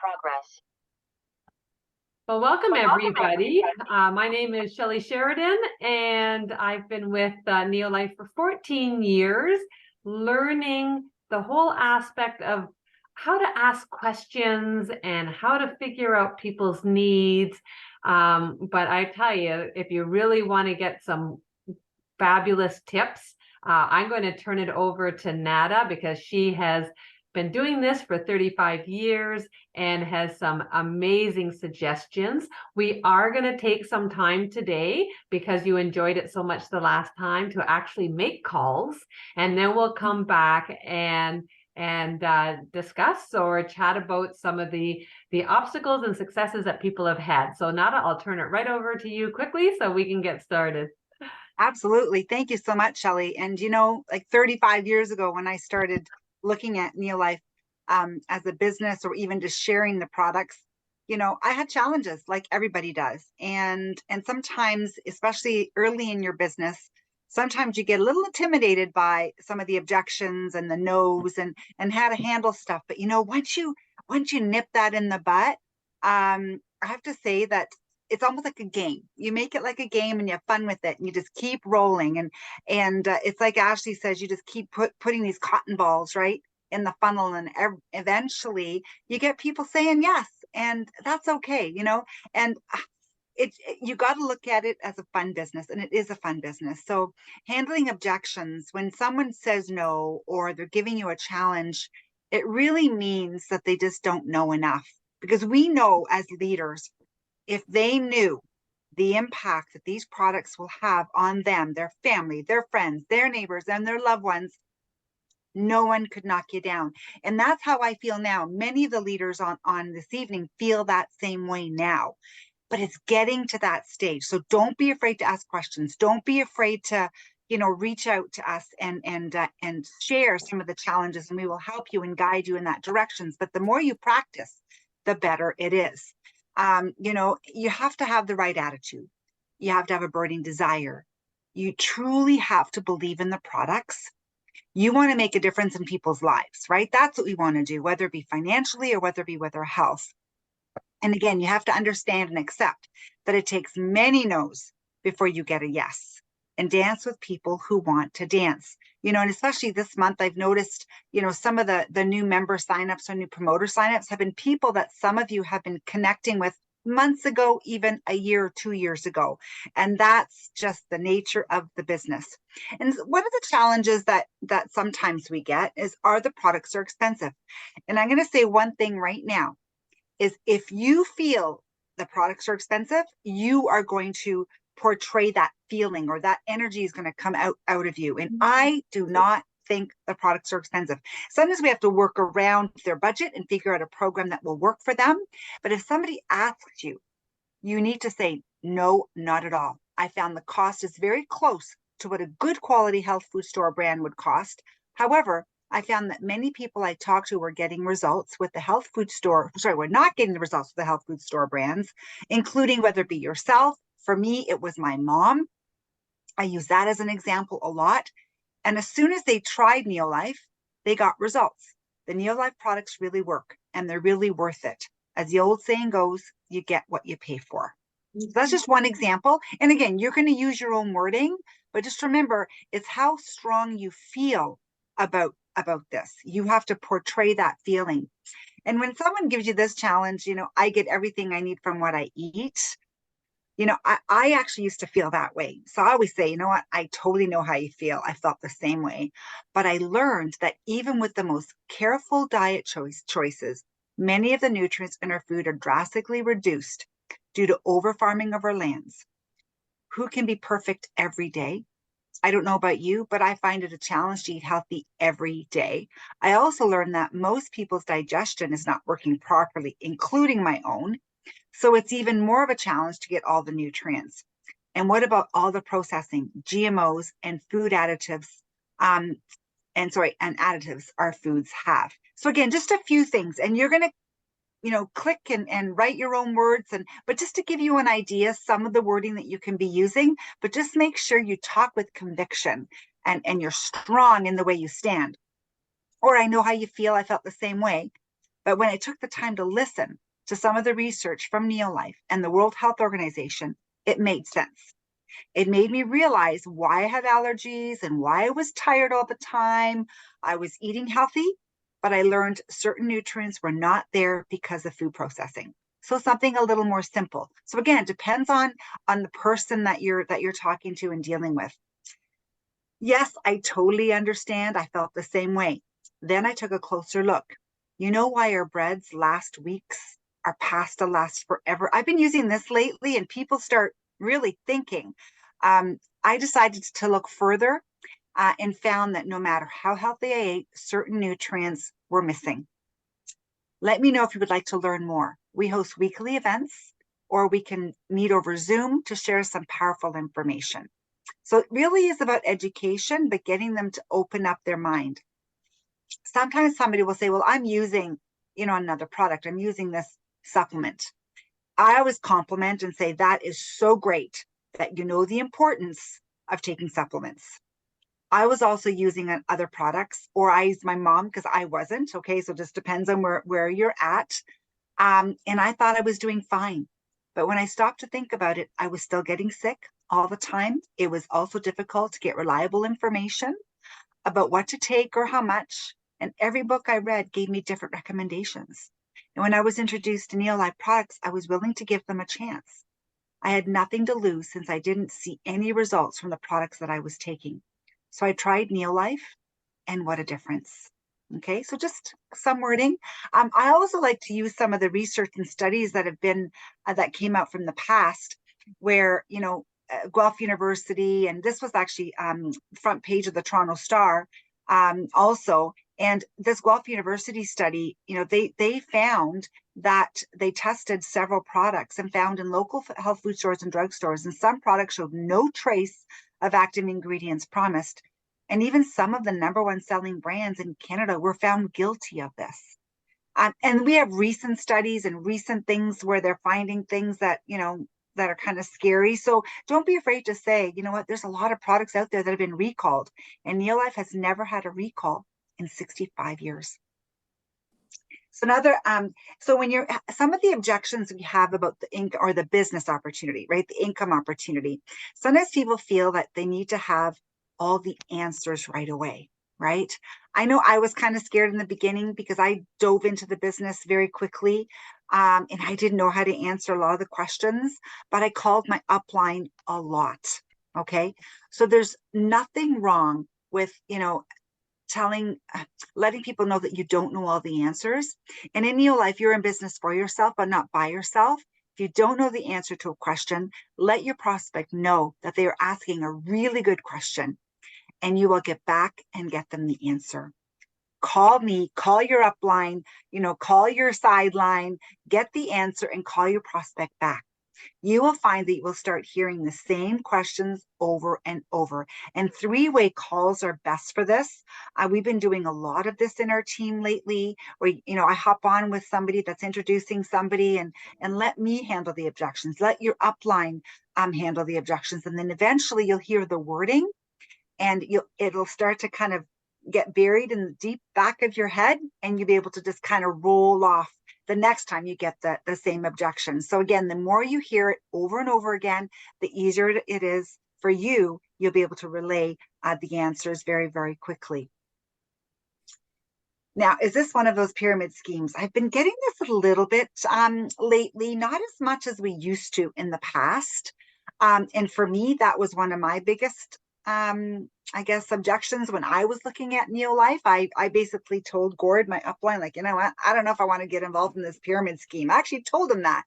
progress. Well, welcome everybody. My name is Shelley Sheridan, and I've been with Neolife for 14 years, learning the whole aspect of how to ask questions and how to figure out people's needs. But I tell you, if you really want to get some fabulous tips, I'm going to turn it over to Nada because she has been doing this for 35 years and has some amazing suggestions. We are going to take some time today because you enjoyed it so much the last time to actually make calls, and then we'll come back and discuss or chat about some of the obstacles and successes that people have had. So Nada, I'll turn it right over to you quickly so we can get started. Absolutely. Thank you so much, Shelley. And like 35 years ago when I started looking at Neolife as a business, or even just sharing the products, I had challenges like everybody does. And sometimes, especially early in your business, sometimes you get a little intimidated by some of the objections and the no's and how to handle stuff. But once you nip that in the butt, I have to say that it's almost like a game. You make it like a game and you have fun with it, and you just keep rolling. And it's like Ashley says, you just keep putting these cotton balls right in the funnel, and eventually you get people saying yes, and that's okay, And you got to look at it as a fun business, and it is a fun business. So handling objections when someone says no or they're giving you a challenge, it really means that they just don't know enough. Because we know as leaders, if they knew the impact that these products will have on them, their family, their friends, their neighbors, and their loved ones, no one could knock you down. And that's how I feel now. Many of the leaders on this evening feel that same way now, but it's getting to that stage. So don't be afraid to ask questions. Don't be afraid to, reach out to us and share some of the challenges, and we will help you and guide you in that directions. But the more you practice, the better it is. You have to have the right attitude. You have to have a burning desire. You truly have to believe in the products. You want to make a difference in people's lives, right? That's what we want to do, whether it be financially or whether it be with our health. And again, you have to understand and accept that it takes many no's before you get a yes, and dance with people who want to dance. And especially this month, I've noticed, some of the new member signups or new promoter signups have been people that some of you have been connecting with months ago, even a year or 2 years ago. And that's just the nature of the business. And one of the challenges that sometimes we get are the products are expensive. And I'm going to say one thing right now is, if you feel the products are expensive, you are going to portray that feeling, or that energy is going to come out of you. And I do not think the products are expensive. Sometimes we have to work around their budget and figure out a program that will work for them. But if somebody asks you, you need to say, no, not at all. I found the cost is very close to what a good quality health food store brand would cost. However, I found that many people I talked to were getting results with the health food store. We're not getting the results with the health food store brands, including whether it be yourself. For me, it was my mom. I use that as an example a lot. And as soon as they tried Neolife, they got results. The Neolife products really work, and they're really worth it. As the old saying goes, you get what you pay for. So that's just one example. And again, you're going to use your own wording, but just remember, it's how strong you feel about this. You have to portray that feeling. And when someone gives you this challenge, I get everything I need from what I eat. I actually used to feel that way. So I always say, you know what? I totally know how you feel. I felt the same way. But I learned that even with the most careful diet choices, many of the nutrients in our food are drastically reduced due to over-farming of our lands. Who can be perfect every day? I don't know about you, but I find it a challenge to eat healthy every day. I also learned that most people's digestion is not working properly, including my own. So it's even more of a challenge to get all the nutrients. And what about all the processing, GMOs and food additives, and additives our foods have? So again, just a few things, and you're going to, click and write your own words, but just to give you an idea, some of the wording that you can be using, but just make sure you talk with conviction and you're strong in the way you stand. Or I know how you feel. I felt the same way. But when I took the time to listen to some of the research from Neolife and the World Health Organization, it made sense. It made me realize why I had allergies and why I was tired all the time. I was eating healthy, but I learned certain nutrients were not there because of food processing. So something a little more simple. So again, it depends on the person that you're talking to and dealing with. Yes, I totally understand. I felt the same way. Then I took a closer look. You know why our breads last weeks, our pasta lasts forever? I've been using this lately and people start really thinking. I decided to look further and found that no matter how healthy I ate, certain nutrients were missing. Let me know if you would like to learn more. We host weekly events, or we can meet over Zoom to share some powerful information. So it really is about education, but getting them to open up their mind. Sometimes somebody will say, well, I'm using, another product. I'm using this supplement. I always compliment and say, that is so great that you know the importance of taking supplements. I was also using other products, or I used my mom because I wasn't. Okay. So it just depends on where you're at. And I thought I was doing fine. But when I stopped to think about it, I was still getting sick all the time. It was also difficult to get reliable information about what to take or how much. And every book I read gave me different recommendations. And when I was introduced to Neolife products, I was willing to give them a chance. I had nothing to lose since I didn't see any results from the products that I was taking. So I tried Neolife, and what a difference. Okay, so just some wording. I also like to use some of the research and studies that have been that came out from the past, where Guelph University, and this was actually front page of the Toronto Star, also. And this Guelph University study, they found that they tested several products and found in local health food stores and drugstores, and some products showed no trace of active ingredients promised. And even some of the number one selling brands in Canada were found guilty of this. And we have recent studies and recent things where they're finding things that, that are kind of scary. So don't be afraid to say, you know what, there's a lot of products out there that have been recalled. And Neolife has never had a recall in 65 years. So so when some of the objections we have about the business opportunity, right? The income opportunity. Sometimes people feel that they need to have all the answers right away, right? I know I was kind of scared in the beginning because I dove into the business very quickly. And I didn't know how to answer a lot of the questions, but I called my upline a lot. Okay. So there's nothing wrong with, letting people know that you don't know all the answers. And in your life, you're in business for yourself, but not by yourself. If you don't know the answer to a question, let your prospect know that they are asking a really good question, and you will get back and get them the answer. Call me, call your upline, call your sideline, get the answer, and call your prospect back. You will find that you will start hearing the same questions over and over. And three-way calls are best for this. We've been doing a lot of this in our team lately, where, I hop on with somebody that's introducing somebody and let me handle the objections. Let your upline handle the objections. And then eventually you'll hear the wording, and it'll start to kind of get buried in the deep back of your head, and you'll be able to just kind of roll off the next time you get the same objection. So again, the more you hear it over and over again, the easier it is for you. You'll be able to relay the answers very, very quickly. Now, is this one of those pyramid schemes? I've been getting this a little bit lately, not as much as we used to in the past. And for me, that was one of my biggest objections when I was looking at Neolife. I basically told Gord, my upline, like, you know what, I don't know if I want to get involved in this pyramid scheme. I actually told him that.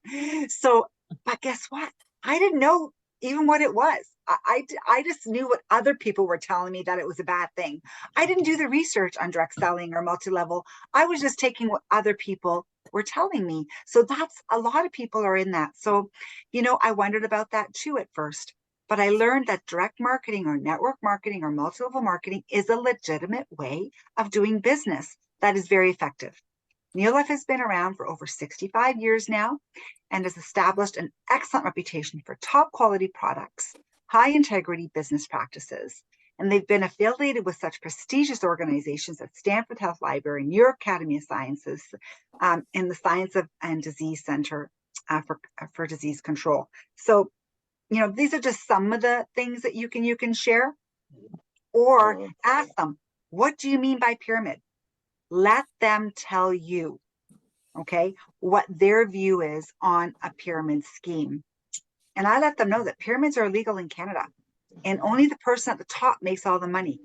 So, but guess what? I didn't know even what it was. I just knew what other people were telling me, that it was a bad thing. I didn't do the research on direct selling or multi-level. I was just taking what other people were telling me. So that's, a lot of people are in that. So, I wondered about that too at first. But I learned that direct marketing or network marketing or multi-level marketing is a legitimate way of doing business that is very effective. Neolife has been around for over 65 years now and has established an excellent reputation for top quality products, high integrity business practices, And they've been affiliated with such prestigious organizations as Stanford Health Library, New York Academy of Sciences, and the Science of and Disease Center for Disease Control. So, these are just some of the things that you can share, or ask them, what do you mean by pyramid? Let them tell you, okay, what their view is on a pyramid scheme. And I let them know that pyramids are illegal in Canada, and only the person at the top makes all the money.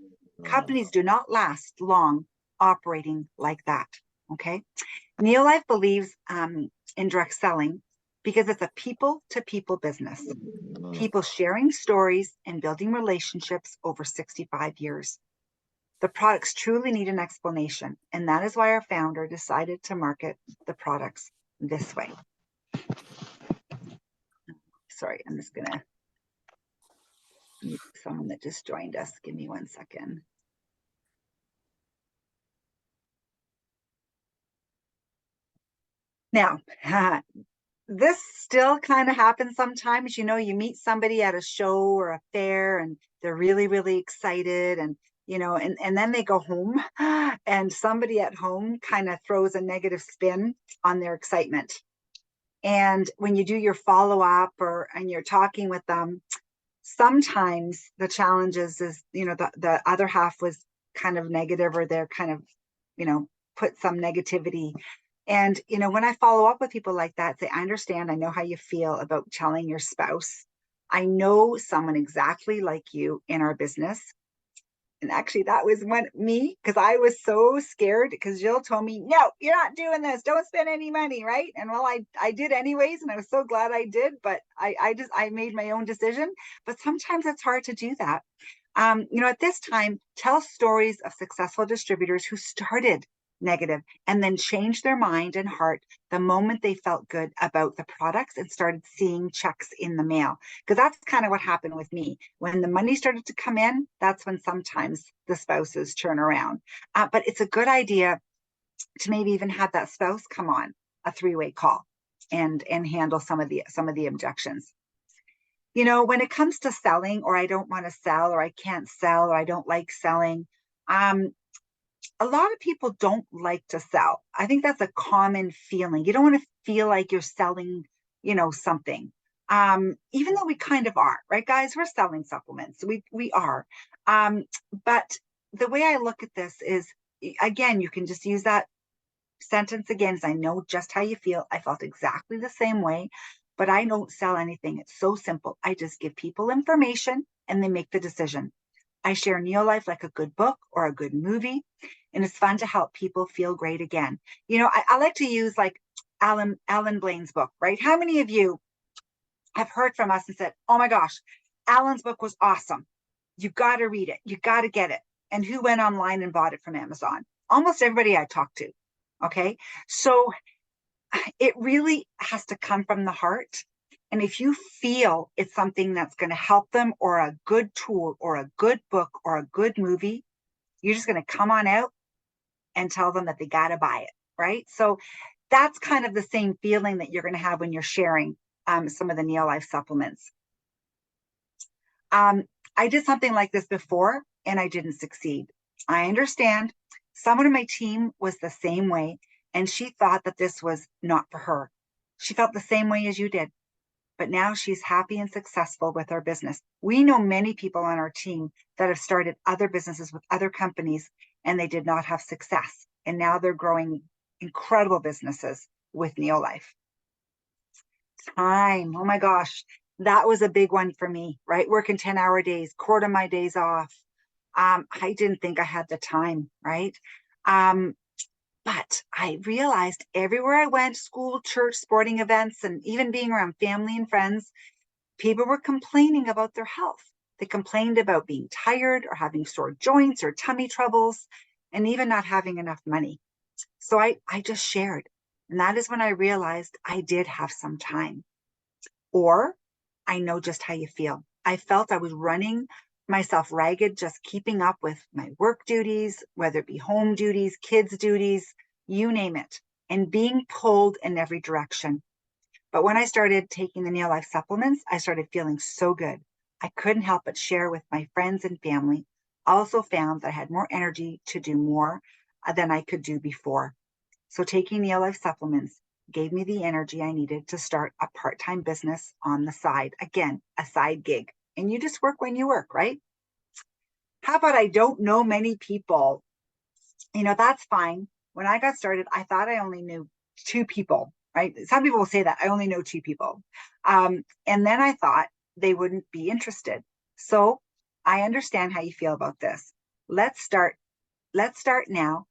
Companies do not last long operating like that, okay? Neolife believes in direct selling because it's a people-to-people business. People sharing stories and building relationships over 65 years. The products truly need an explanation, and that is why our founder decided to market the products this way. Sorry, I'm just gonna mute someone that just joined us. Give me 1 second. Now, this still kind of happens sometimes. You meet somebody at a show or a fair and they're really, really excited, and and then they go home and somebody at home kind of throws a negative spin on their excitement. And when you do your follow-up and you're talking with them, sometimes the challenges is, the other half was kind of negative, or they're kind of, put some negativity. And, when I follow up with people like that, say, I understand, I know how you feel about telling your spouse. I know someone exactly like you in our business. And actually that was me, because I was so scared, because Jill told me, no, you're not doing this. Don't spend any money. Right. And well, I did anyways. And I was so glad I did, but I made my own decision. But sometimes it's hard to do that. At this time, tell stories of successful distributors who started negative and then changed their mind and heart the moment they felt good about the products and started seeing checks in the mail. Because that's kind of what happened with me. When the money started to come in, that's when sometimes the spouses turn around. But it's a good idea to maybe even have that spouse come on a three-way call and handle some of the objections. When it comes to selling, or I don't want to sell, or I can't sell, or I don't like selling, a lot of people don't like to sell. I think that's a common feeling. You don't want to feel like you're selling, something. Even though we kind of are, right, guys? We're selling supplements. We are. But the way I look at this is, again, you can just use that sentence again, as I know just how you feel. I felt exactly the same way, but I don't sell anything. It's so simple. I just give people information and they make the decision. I share Neolife like a good book or a good movie, and it's fun to help people feel great again. I like to use like Alan Blaine's book, right? How many of you have heard from us and said, oh my gosh, Alan's book was awesome. You got to read it. You got to get it. And who went online and bought it from Amazon? Almost everybody I talked to. Okay. So it really has to come from the heart. And if you feel it's something that's going to help them, or a good tool, or a good book, or a good movie, you're just going to come on out and tell them that they got to buy it, right? So that's kind of the same feeling that you're going to have when you're sharing some of the Neolife supplements. I did something like this before and I didn't succeed. I understand. Someone in my team was the same way, and she thought that this was not for her. She felt the same way as you did, but now she's happy and successful with her business. We know many people on our team that have started other businesses with other companies and they did not have success. And now they're growing incredible businesses with Neolife. Time. Oh my gosh. That was a big one for me, right? Working 10-hour days, quarter my days off. I didn't think I had the time, right? But I realized everywhere I went, school, church, sporting events, and even being around family and friends, people were complaining about their health. They complained about being tired or having sore joints or tummy troubles, and even not having enough money. So I just shared. And that is when I realized I did have some time. Or I know just how you feel. I felt I was running myself ragged, just keeping up with my work duties, whether it be home duties, kids' duties, you name it, and being pulled in every direction. But when I started taking the Neolife supplements, I started feeling so good. I couldn't help but share with my friends and family also found that I had more energy to do more than I could do before. So taking Neo Life supplements gave me the energy I needed to start a part-time business on the side. Again, a side gig. And you just work when you work, right? How about I don't know many people? That's fine. When I got started, I thought I only knew two people, right? Some people will say that I only know two people. And then I thought they wouldn't be interested. So I understand how you feel about this. Let's start. Let's start now.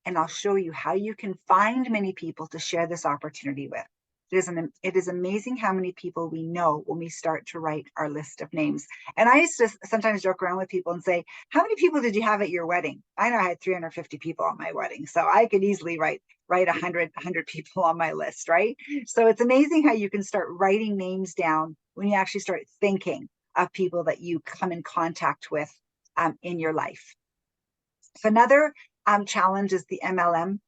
And I'll show you how you can find many people to share this opportunity with. It is amazing how many people we know when we start to write our list of names. And I used to sometimes joke around with people and say, how many people did you have at your wedding? I know I had 350 people at my wedding, so I could easily write 100 people on my list, right? So it's amazing how you can start writing names down when you actually start thinking of people that you come in contact with in your life. So another challenge is the MLM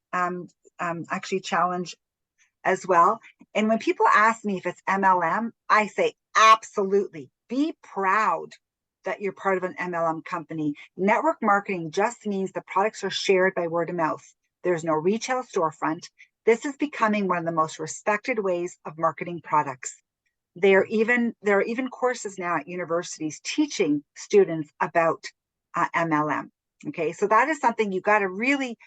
actually challenge as well. And when people ask me if it's MLM, I say absolutely. Be proud that you're part of an MLM company. Network marketing just means the products are shared by word of mouth. There's no retail storefront. This is becoming one of the most respected ways of marketing products. There are even courses now at universities teaching students about MLM. Okay, so that is something you got to really,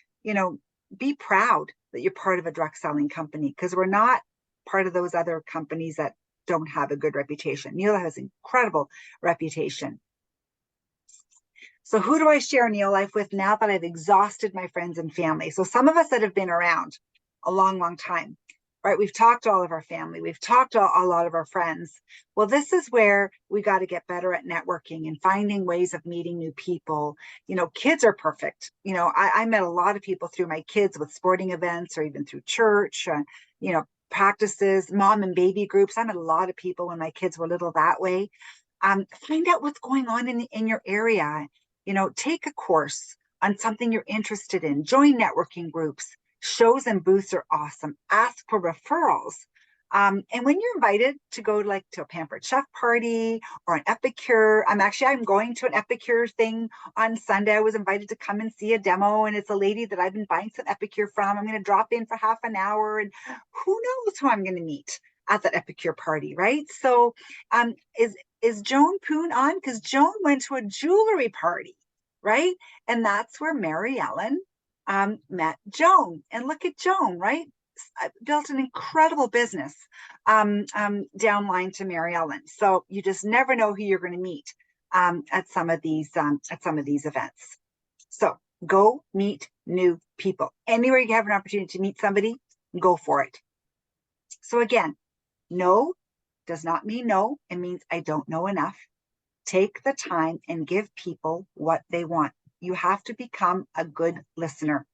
be proud that you're part of a direct selling company, because we're not part of those other companies that don't have a good reputation. Neo has an incredible reputation. So who do I share Neo Life with now that I've exhausted my friends and family? So some of us that have been around a long, long time, right? We've talked to all of our family. We've talked to a lot of our friends. Well, this is where we got to get better at networking and finding ways of meeting new people. Kids are perfect. I met a lot of people through my kids with sporting events or even through church, practices, mom and baby groups. I met a lot of people when my kids were little that way. Find out what's going on in your area. Take a course on something you're interested in. Join networking groups. Shows and booths are awesome. Ask for referrals. And when you're invited to go to a Pampered Chef party or an Epicure, I'm going to an Epicure thing on Sunday. I was invited to come and see a demo, and it's a lady that I've been buying some Epicure from. I'm going to drop in for half an hour, and who knows who I'm going to meet at that Epicure party, right? So is Joan Poon on? Because Joan went to a jewelry party, right? And that's where Mary Ellen met Joan. And look at Joan, right? Built an incredible business downline to Mary Ellen. So you just never know who you're going to meet at some of these events. So go meet new people. Anywhere you have an opportunity to meet somebody, go for it. So again, no does not mean no. It means I don't know enough. Take the time and give people what they want. You have to become a good listener.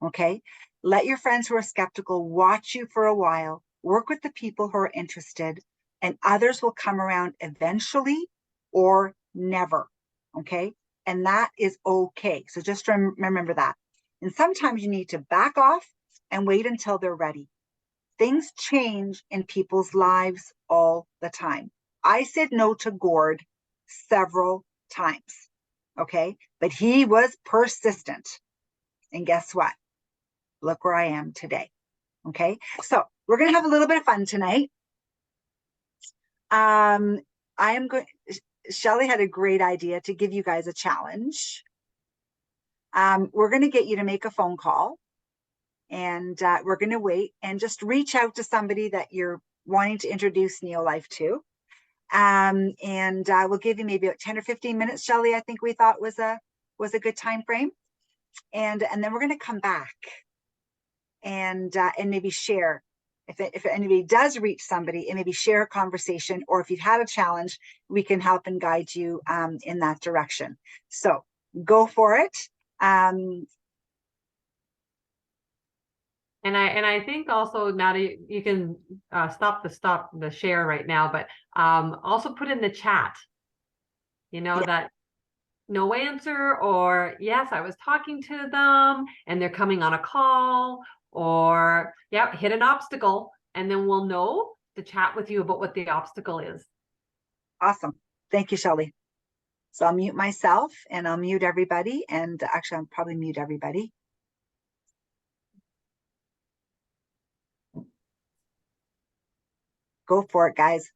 Okay. Let your friends who are skeptical watch you for a while, work with the people who are interested, and others will come around eventually or never. Okay. And that is okay. So just remember that. And sometimes you need to back off and wait until they're ready. Things change in people's lives all the time. I said no to Gord several times. Okay. But he was persistent. And guess what? Look where I am today. Okay. So we're going to have a little bit of fun tonight. Shelley had a great idea to give you guys a challenge. We're going to get you to make a phone call, and we're going to wait and just reach out to somebody that you're wanting to introduce Neo Life to. And we'll give you maybe about 10 or 15 minutes, Shelley, I think we thought was a good time frame. And then we're going to come back and maybe share if anybody does reach somebody, and maybe share a conversation, or if you've had a challenge, we can help and guide you in that direction. So go for it. And I think also, now you can stop the share right now, but also put in the chat, Yeah. that no answer, or yes, I was talking to them and they're coming on a call, or yeah, hit an obstacle, and then we'll know to chat with you about what the obstacle is. Awesome. Thank you, Shelley. So I'll mute myself and I'll mute everybody. And actually, I'll probably mute everybody. Go for it, guys.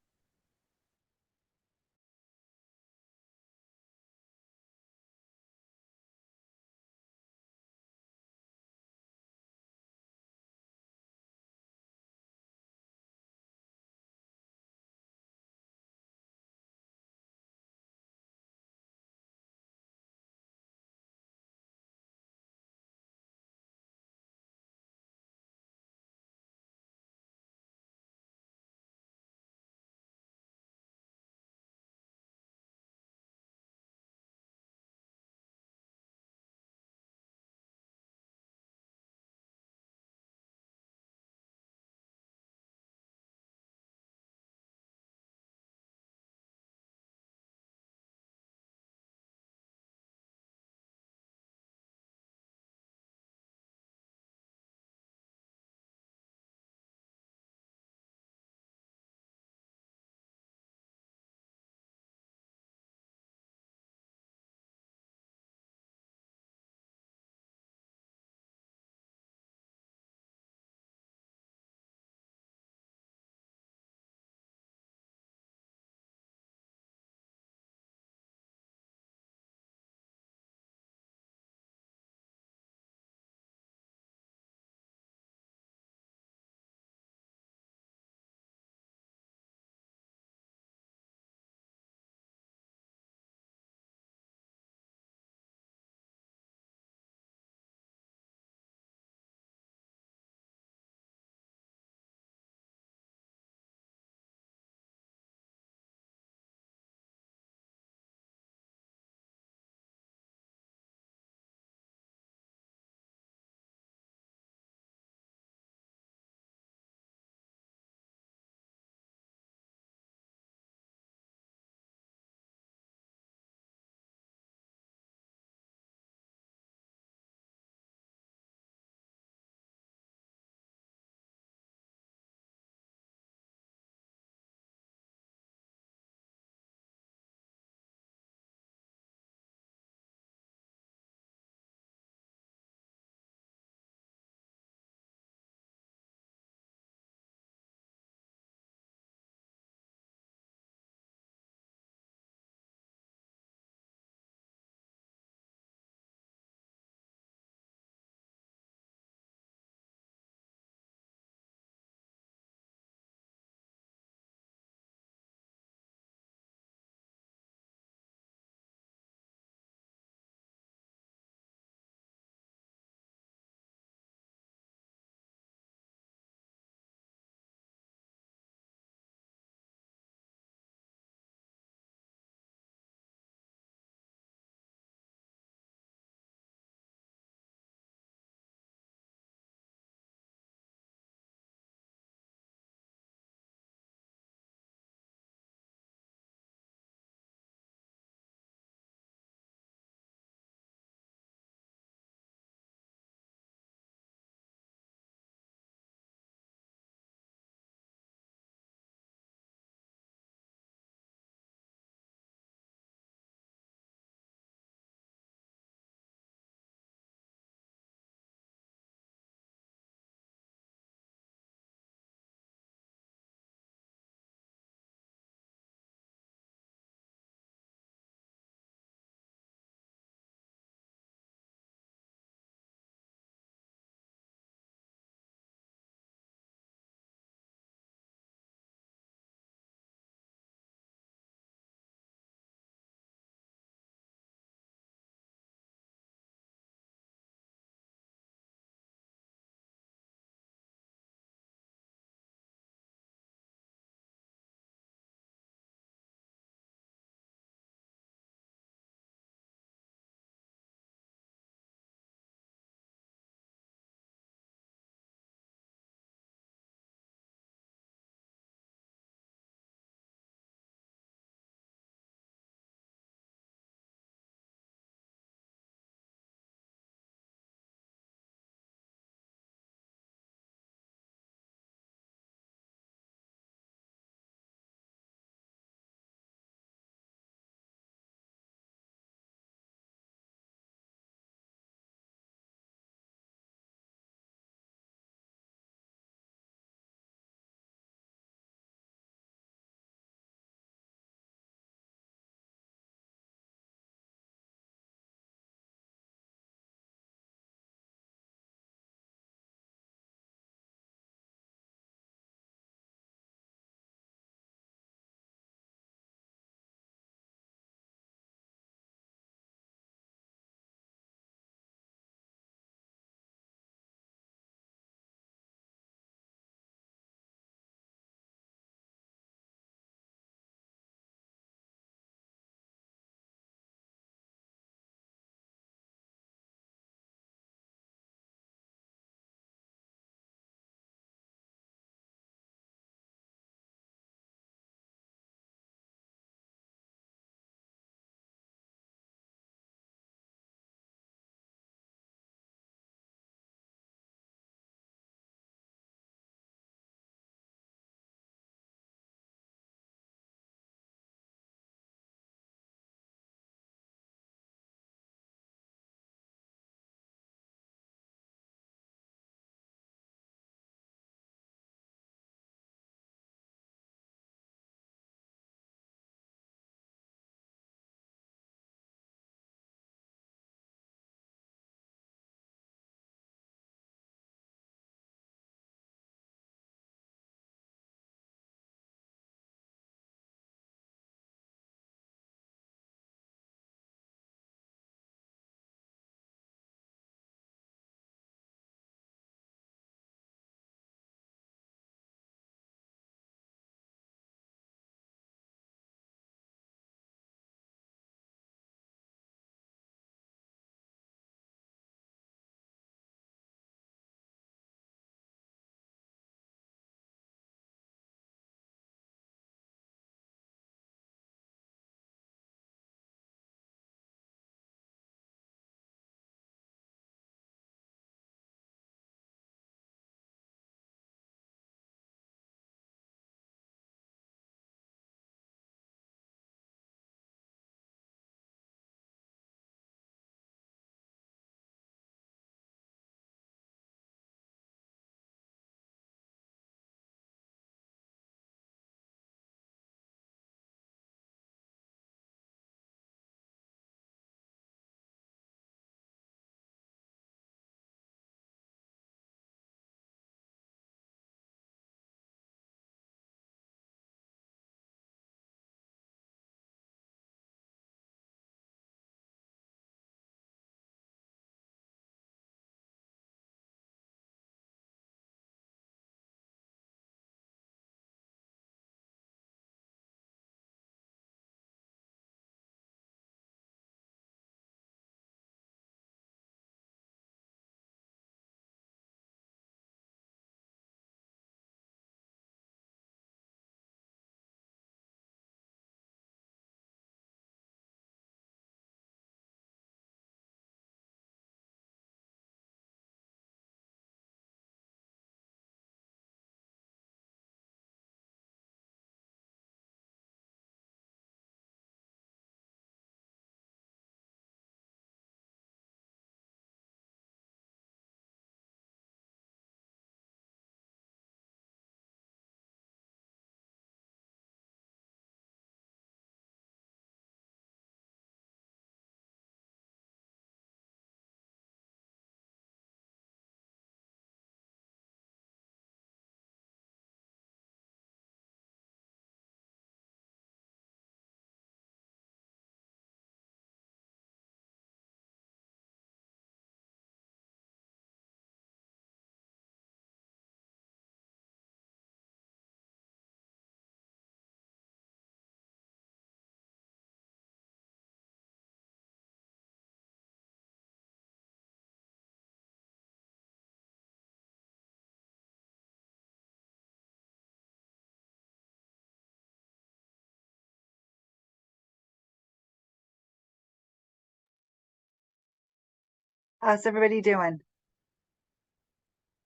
How's everybody doing?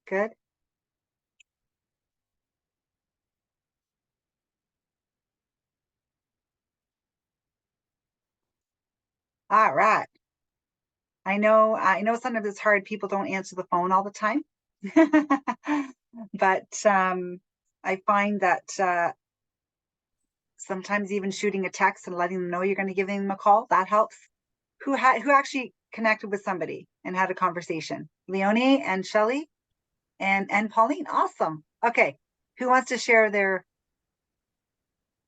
Good. All right. I know sometimes it's hard. People don't answer the phone all the time. But I find that sometimes even shooting a text and letting them know you're going to give them a call, that helps. Who actually connected with somebody and had a conversation? Leonie and Shelley and Pauline. Awesome. Okay. Who wants to share their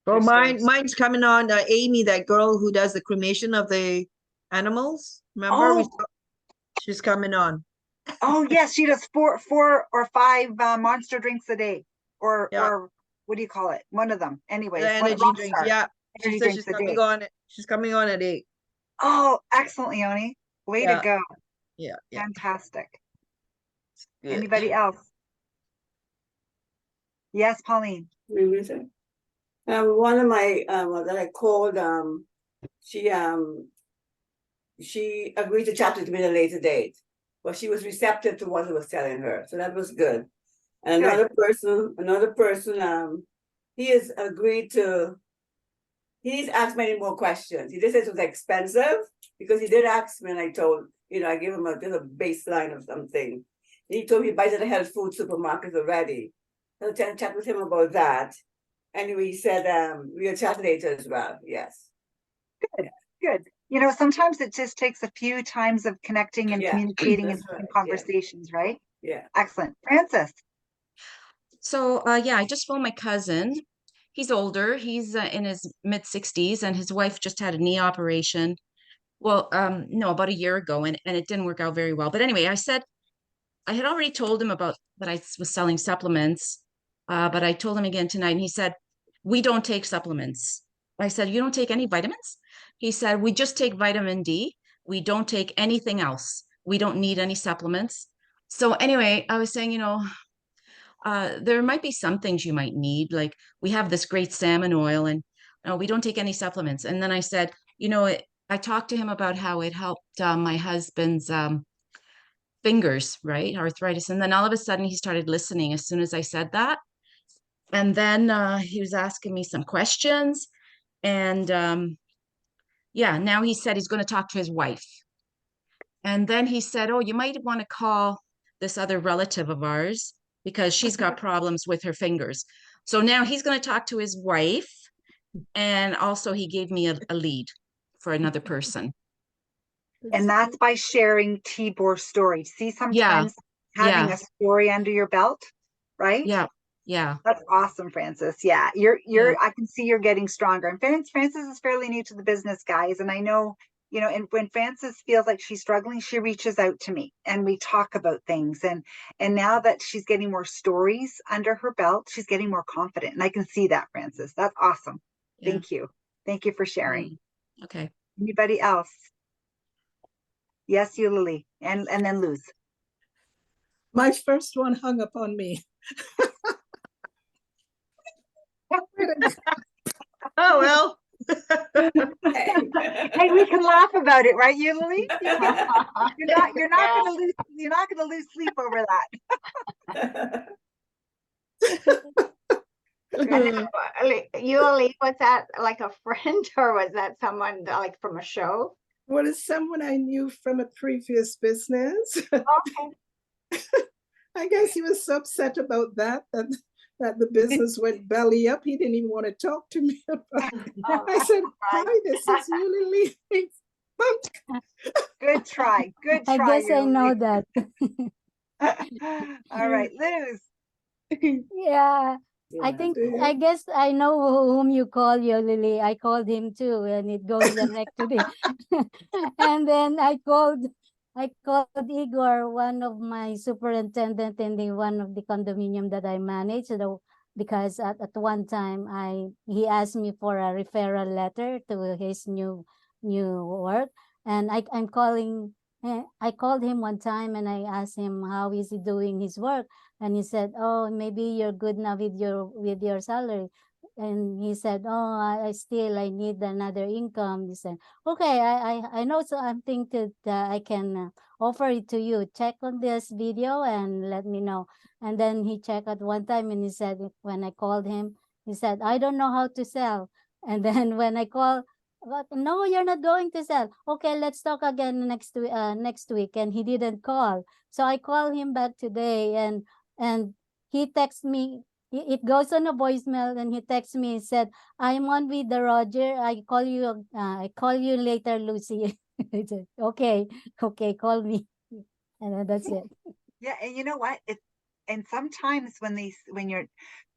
Well, stories? mine's coming on Amy, that girl who does the cremation of the animals. Remember? Oh, She's coming on. oh yes, she does four or five monster drinks a day, or Yeah. or what do you call it? One of them. Anyways, The one energy rock drinks. star. Yeah. She Energy said drinks she's a coming day. on. She's coming on at 8. Oh, excellent, Leonie. Way to Yeah. go. Yeah. Fantastic. Good. Anybody else? Yes, Pauline. One of my that I called, she agreed to chat with me at a later date, but she was receptive to what I was telling her, so that was good. And Good. another person, he has agreed to. He's asked many more questions. He just said it was expensive because he did ask me, and I told I gave him just a baseline of something. He told me he buys at a health food supermarket already. So I chat with him about that. Anyway, he said we'll chat later as well. Yes. Good. Sometimes it just takes a few times of connecting and Yeah, communicating and that's having right, yeah. conversations, right? Yeah. Excellent. Francis. So, yeah, I just phoned my cousin. He's older. He's in his mid 60s, and his wife just had a knee operation. Well, no, about a year ago, and it didn't work out very well. But anyway, I had already told him about that I was selling supplements, but I told him again tonight, and he said, "We don't take supplements." I said, "You don't take any vitamins?" He said, "We just take vitamin D. We don't take anything else. We don't need any supplements." So anyway, I was saying, there might be some things you might need. Like we have this great salmon oil, and no, we don't take any supplements. And then I said, I talked to him about how it helped my husband's fingers, right? Arthritis. And then all of a sudden he started listening as soon as I said that. And then he was asking me some questions. And yeah, now he said he's going to talk to his wife. And then he said, "Oh, you might want to call this other relative of ours because she's got problems with her fingers." So now he's going to talk to his wife. And also he gave me a lead for another person. And that's by sharing Tibor stories. See, sometimes having yeah. a story under your belt, right? Yeah. That's awesome, Francis. Yeah, I can see you're getting stronger. And Francis is fairly new to the business, guys. And I know, and when Francis feels like she's struggling, she reaches out to me and we talk about things. And now that she's getting more stories under her belt, she's getting more confident. And I can see that, Francis. That's awesome. Yeah. Thank you. Thank you for sharing. Okay. Anybody else? Yes, you, Lily, and then Luz. My first one hung up on me. Oh, well. Hey, we can laugh about it, right, you, Lily? You're not gonna lose sleep over that. Yuli, was that like a friend or was that someone like from a show? Well, it's someone I knew from a previous business. Okay. I guess he was so upset about that the business went belly up. He didn't even want to talk to me about it. I said, "Hi, this is Yuli leaving." Good try. Good try. I guess I know that. All right, Luz. Yeah. I guess I know whom you call, Lily. I called him too, and it goes direct to the and then I called Igor, one of my superintendent in the one of the condominium that I manage. Because at one time he asked me for a referral letter to his new work, and I called him one time and I asked him how is he doing his work, and he said, "Oh, maybe you're good now with your salary. and he said, oh, I need another income. He said, okay, I know something that I can offer it to you. Check on this video and let me know. And then he checked at one time and he said, when I called him, he said, I don't know how to sell. And then when I call, but no, you're not going to sell. Okay, let's talk again next week. And he didn't call. So I called him back today, and he texted me. It goes on a voicemail, and he texts me and said, I'm on with the Roger. I call you later, Lucy. I said, okay, call me. And then that's it. Yeah, and you know what? And sometimes when you're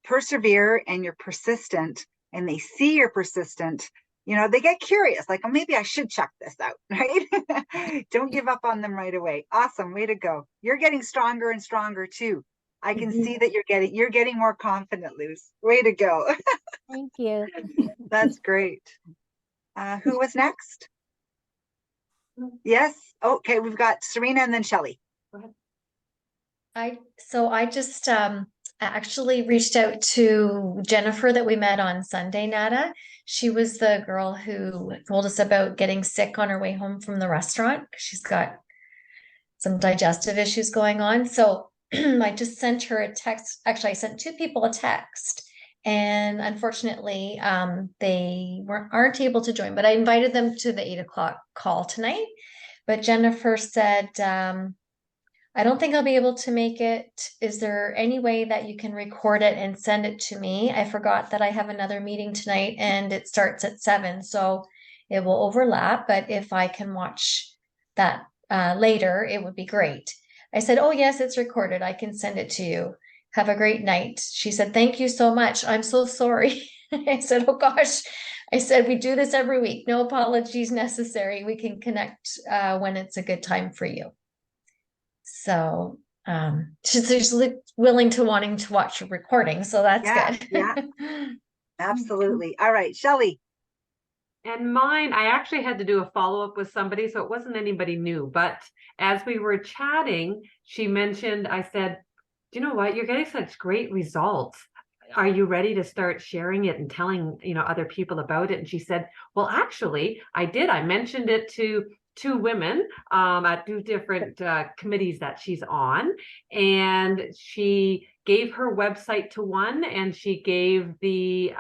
persevere and you're persistent and they see you're persistent, you know, they get curious, like, oh, maybe I should check this out, right? Don't give up on them right away. Awesome, way to go. You're getting stronger and stronger too. I can see that you're getting more confident, Luz. Way to go. Thank you. That's great. Who was next? Yes. Okay, we've got Serena and then Shelley. I just actually reached out to Jennifer that we met on Sunday, Nada. She was the girl who told us about getting sick on her way home from the restaurant. She's got some digestive issues going on. So I just sent her a text. Actually, I sent 2 people a text, and unfortunately, they aren't able to join, but I invited them to the 8 o'clock call tonight. But Jennifer said, I don't think I'll be able to make it. Is there any way that you can record it and send it to me? I forgot that I have another meeting tonight and it starts at 7, so it will overlap. But if I can watch that later, it would be great. I said, oh, yes, it's recorded. I can send it to you. Have a great night. She said, thank you so much. I'm so sorry. I said, oh, gosh. I said, we do this every week. No apologies necessary. We can connect when it's a good time for you. So she's willing to wanting to watch a recording. So that's good. Yeah, absolutely. All right, Shelley. And mine, I actually had to do a follow-up with somebody, so it wasn't anybody new. But as we were chatting, she mentioned, I said, do you know what? You're getting such great results. Are you ready to start sharing it and telling, other people about it? And she said, well, actually, I did. I mentioned it to 2 women at 2 different committees that she's on. And she gave her website to one, and she gave the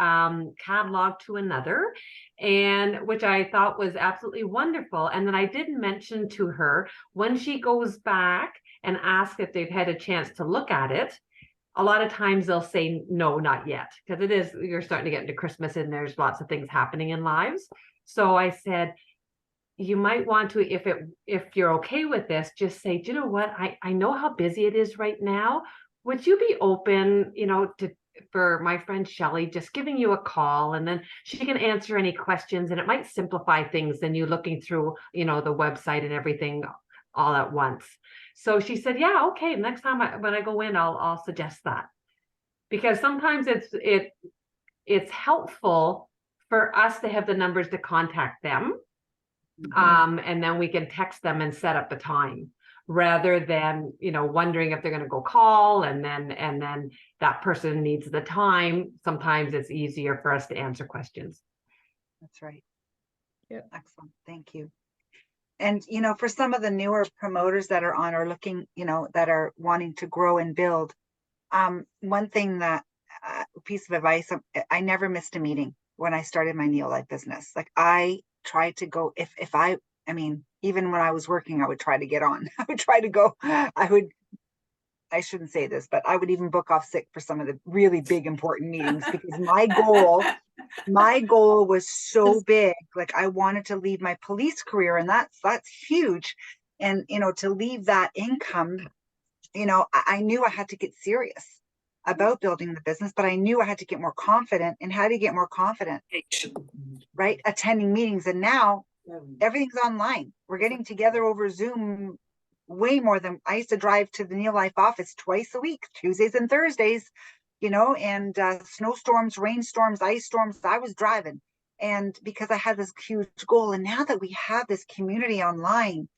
catalog to another, and which I thought was absolutely wonderful. And then I did mention to her, when she goes back and asks if they've had a chance to look at it, a lot of times they'll say, no, not yet, because you're starting to get into Christmas and there's lots of things happening in lives. So I said, you might want to, if you're okay with this, just say, do you know what? I know how busy it is right now. Would you be open, for my friend Shelley just giving you a call, and then she can answer any questions, and it might simplify things than you looking through, the website and everything all at once. So she said, yeah, okay. Next time when I go in, I'll suggest that, because sometimes it's helpful for us to have the numbers to contact them. And then we can text them and set up a time, rather than, wondering if they're going to go call and then that person needs the time. Sometimes it's easier for us to answer questions. That's right. Yeah. Excellent. Thank you. And, for some of the newer promoters that are on or looking, that are wanting to grow and build, one thing that piece of advice, I never missed a meeting when I started my Neolife business. Like, I tried to go, even when I was working, I would try to get on. I would try to go. I shouldn't say this, but I would even book off sick for some of the really big, important meetings, because my goal was so big. Like, I wanted to leave my police career, and that's huge. And, to leave that income, I knew I had to get serious about building the business, but I knew I had to get more confident. And how to get more confident? Right? Attending meetings. And now everything's online. We're getting together over Zoom way more than I used to drive to the Neolife office twice a week, Tuesdays and Thursdays, and snowstorms, rainstorms, ice storms, I was driving. And because I had this huge goal, and now that we have this community online,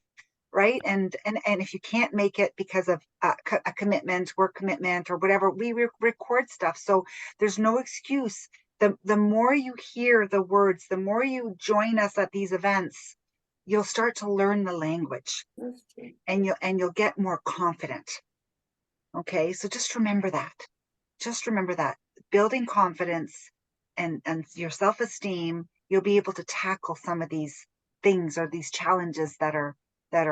right? And if you can't make it because of a commitment, work commitment, or whatever, we record stuff. So there's no excuse the more you hear the words, the more you join us at these events, you'll start to learn the language, and you'll get more confident. Okay, so just remember that. Just remember that. Building confidence and your self-esteem, you'll be able to tackle some of these things or these challenges that are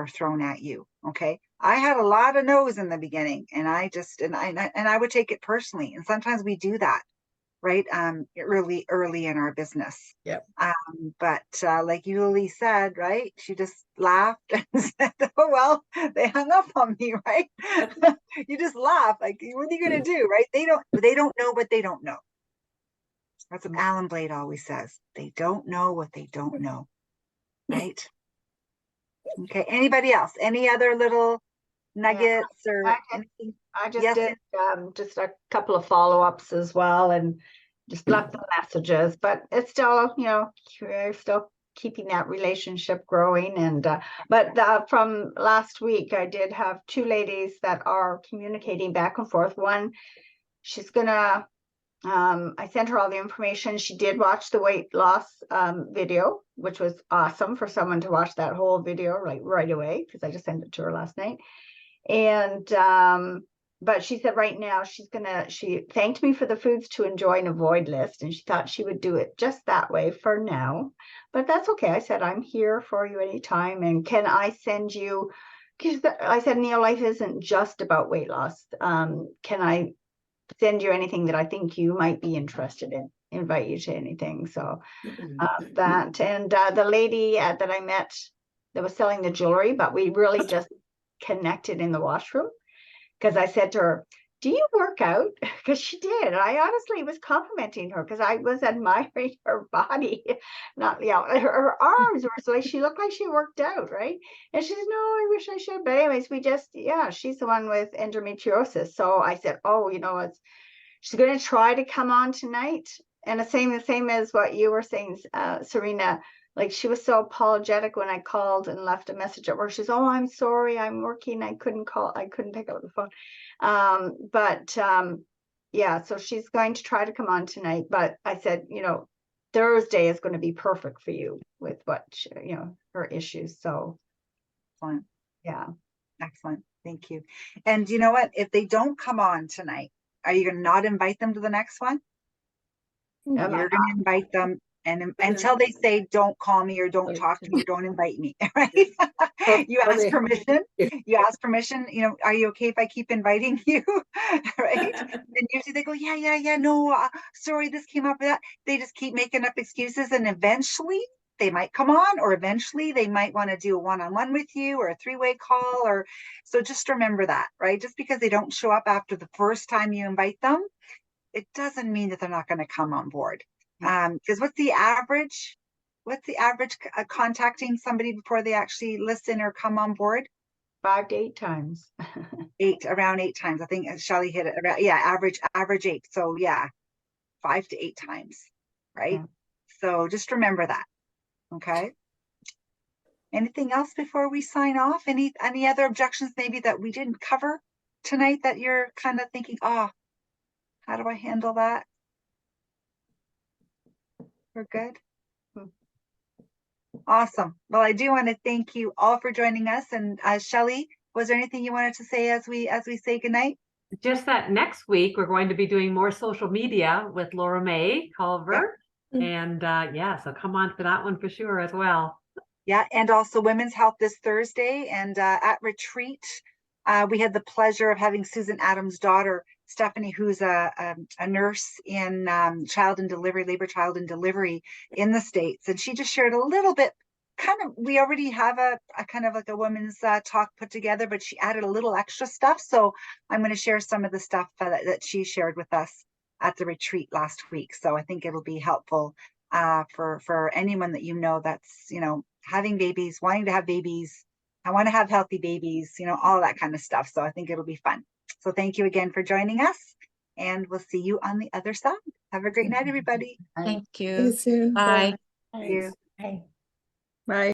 thrown at you. Okay, I had a lot of no's in the beginning, and I would take it personally, and sometimes we do that, right? Early in our business. Yep. But like Yuli said, right? She just laughed and said, "Oh well, they hung up on me," right? You just laugh, like, what are you gonna do, right? They don't know what they don't know. That's what Alan Blade always says. They don't know what they don't know, right? Okay. Anybody else? Any other little nuggets or anything? I just Yes. did just a couple of follow-ups as well, and just left the messages, but it's still, we're still keeping that relationship growing. And but from last week, I did have two ladies that are communicating back and forth. One, she's gonna I sent her all the information. She did watch the weight loss video, which was awesome for someone to watch that whole video right away, because I just sent it to her last night. And but she said right now she thanked me for the foods to enjoy and avoid list, and she thought she would do it just that way for now, but that's okay. I said, I'm here for you anytime, and can I send you, because I said Neo-Life isn't just about weight loss. Can I send you anything that I think you might be interested in, invite you to anything? So that, and the lady that I met that was selling the jewelry, but we really just connected in the washroom, because I said to her, do you work out? Because she did. I honestly was complimenting her, because I was admiring her body, not, her arms were like, she looked like she worked out, right? And she said, no, I wish I should. But anyways, she's the one with endometriosis. So I said, oh, she's going to try to come on tonight. And the same as what you were saying, Serena, like, she was so apologetic when I called and left a message at work. She's, oh, I'm sorry, I'm working, I couldn't pick up the phone. Yeah, so she's going to try to come on tonight. But I said, Thursday is going to be perfect for you with what, her issues. So, Excellent. Yeah. Excellent. Thank you. And you know what? If they don't come on tonight, are you going to not invite them to the next one? You're going to invite them, and until they say, don't call me or don't talk to me or don't invite me, right? You ask permission. You ask permission, are you okay if I keep inviting you? Right? And usually they go, yeah, no, sorry, this came up with that. They just keep making up excuses, and eventually they might come on, or eventually they might want to do a one-on-one with you, or a three-way call. Or so just remember that, right? Just because they don't show up after the first time you invite them, it doesn't mean that they're not going to come on board. Because what's the average contacting somebody before they actually listen or come on board? 5 to 8 times. Around 8 times. I think Shelley hit it around, average 8. So 5 to 8 times, right? Yeah. So just remember that. Okay. Anything else before we sign off? Any other objections maybe that we didn't cover tonight that you're kind of thinking, how do I handle that? We're good. Awesome. Well, I do want to thank you all for joining us. And Shelley, was there anything you wanted to say as we say goodnight? Just that next week we're going to be doing more social media with Laura May Culver. Yep. And so come on for that one for sure as well. Yeah, and also Women's Health this Thursday. And at retreat, we had the pleasure of having Susan Adams' daughter, Stephanie, who's a nurse in labor, child and delivery in the States. And she just shared a little bit, we already have a kind of like a women's talk put together, but she added a little extra stuff. So I'm going to share some of the stuff that she shared with us at the retreat last week. So I think it'll be helpful for anyone that that's, having babies, wanting to have babies. I want to have healthy babies, all that kind of stuff. So I think it'll be fun. So thank you again for joining us, and we'll see you on the other side. Have a great night, everybody. Thank you. See you soon. Bye. Thank you. Bye. Bye.